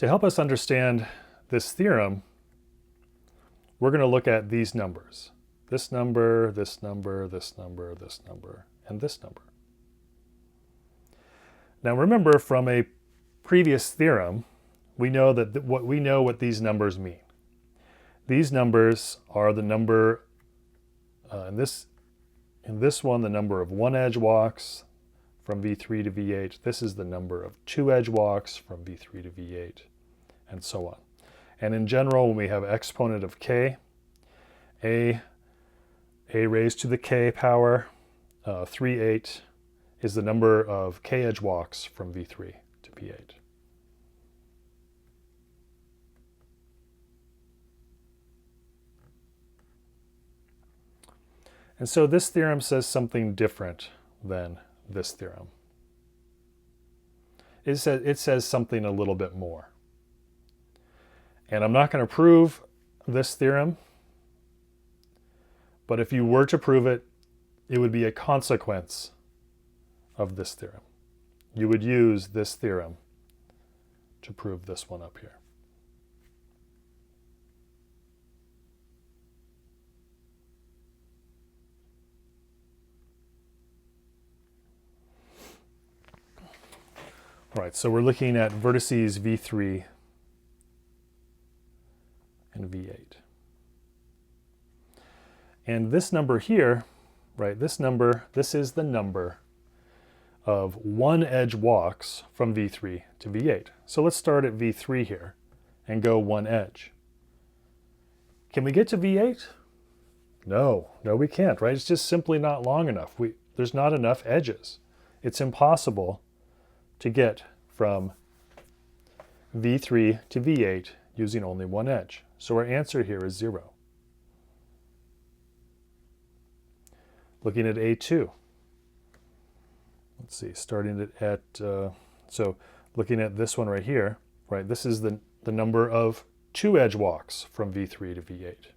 To help us understand this theorem, we're going to look at these numbers. This number, this number, this number, this number, and this number. Now remember, from a previous theorem, we know that what these numbers mean. These numbers are the number, in this one, the number of one edge walks from V3 to V8. This is the number of two edge walks from V3 to V8, and so on. And in general, when we have exponent of k, a raised to the k power 3/8 is the number of k edge walks from V3 to V8. And so this theorem says something different than this theorem. It says something a little bit more. And I'm not going to prove this theorem, but if you were to prove it, it would be a consequence of this theorem. You would use this theorem to prove this one up here. All right, so we're looking at vertices V3 and V8. And this number here, right, this is the number of one edge walks from V3 to V8. So let's start at V3 here and go one edge. Can we get to V8? No, we can't, right? It's just simply not long enough. There's not enough edges. It's impossible to get from V3 to V8 using only one edge. So our answer here is 0. Looking at A2. Let's see, starting at, so looking at this one right here, right, this is the number of two edge walks from V3 to V8.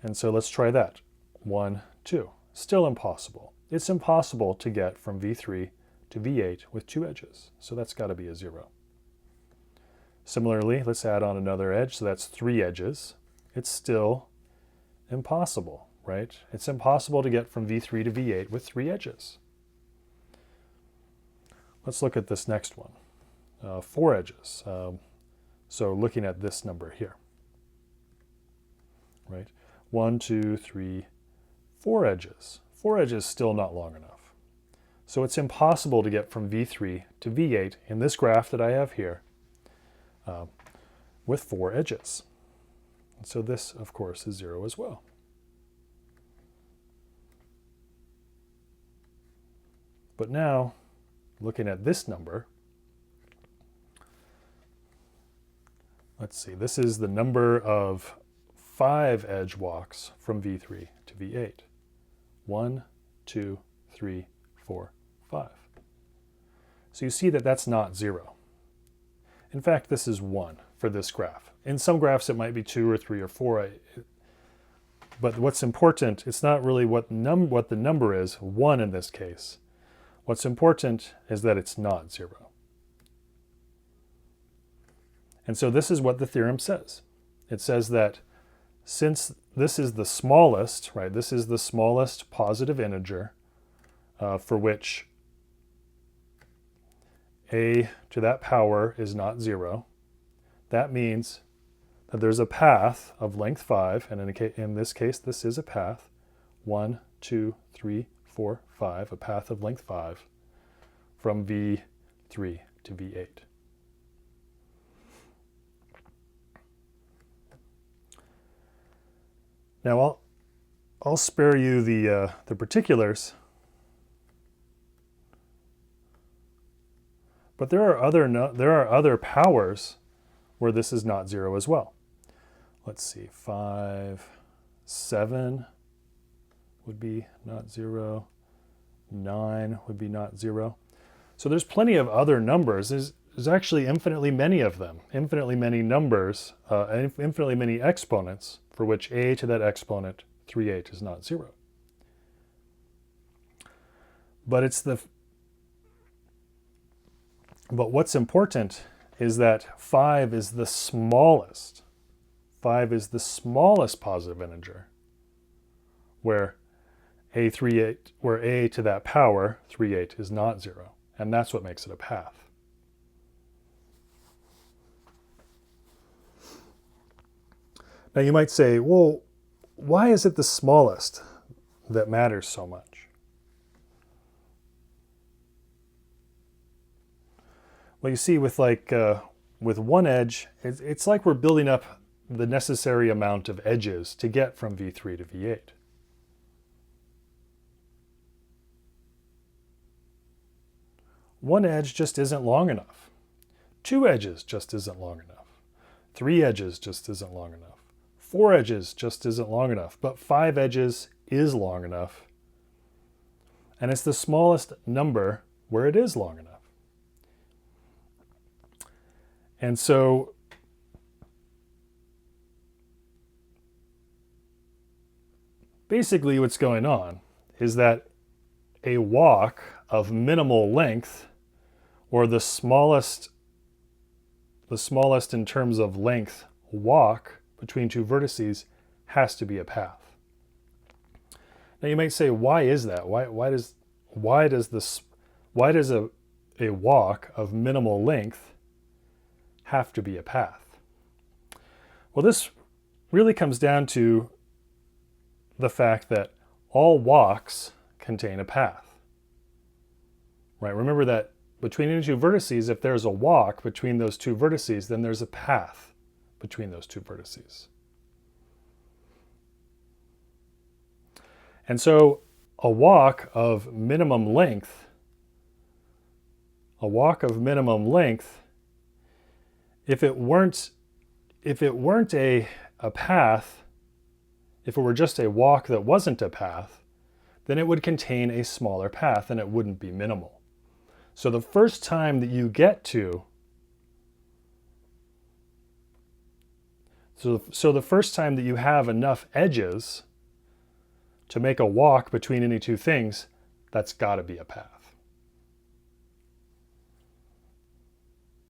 And so let's try that. 1, 2. Still impossible. It's impossible to get from V3 to V8 with two edges, so that's got to be a 0. Similarly, let's add on another edge, so that's 3 edges. It's still impossible, right? It's impossible to get from V3 to V8 with 3 edges. Let's look at this next one. 4 edges. So looking at this number here, right? 1, 2, 3, 4 edges. 4 edges still not long enough. So it's impossible to get from V3 to V8 in this graph that I have here with 4 edges. And so this, of course, is 0 as well. But now, looking at this number, let's see, this is the number of 5 edge walks from V3 to V8. 1, 2, 3, 4, 5. So you see that that's not 0. In fact, this is 1 for this graph. In some graphs, it might be 2 or 3 or 4. But what's important, it's not really what the number is, 1 in this case. What's important is that it's not 0. And so this is what the theorem says. It says that since this is the smallest, right, this is the smallest positive integer for which a to that power is not 0, that means that there's a path of length 5, and in this case, this is a path, 1, 2, 3, 4, 5, a path of length 5 from V3 to V8. Now I'll spare you the particulars, but there are other powers where this is not 0 as well. Let's see, 5, 7 would be not 0, 9 would be not 0. So there's plenty of other numbers. There's actually infinitely many of them, infinitely many numbers, infinitely many exponents for which a to that exponent 3/8 is not 0. But it's But what's important is that 5 is the smallest. 5 is the smallest positive integer, where a to that power 3/8 is not 0. And that's what makes it a path. Now you might say, well, why is it the smallest that matters so much? Well, you see, with one edge, it's like we're building up the necessary amount of edges to get from V3 to V8. One edge just isn't long enough. 2 edges just isn't long enough. 3 edges just isn't long enough. 4 edges just isn't long enough. But 5 edges is long enough. And it's the smallest number where it is long enough. And so basically what's going on is that a walk of minimal length, or the smallest in terms of length walk between two vertices, has to be a path. Now you might say, why is that? Why does a walk of minimal length have to be a path? Well, this really comes down to the fact that all walks contain a path. Right? Remember that between any two vertices, if there's a walk between those two vertices, then there's a path between those two vertices. And so a walk of minimum length, if it weren't a path, if it were just a walk that wasn't a path, then it would contain a smaller path and it wouldn't be minimal. So the first time that you get to, so the first time that you have enough edges to make a walk between any two things, that's got to be a path.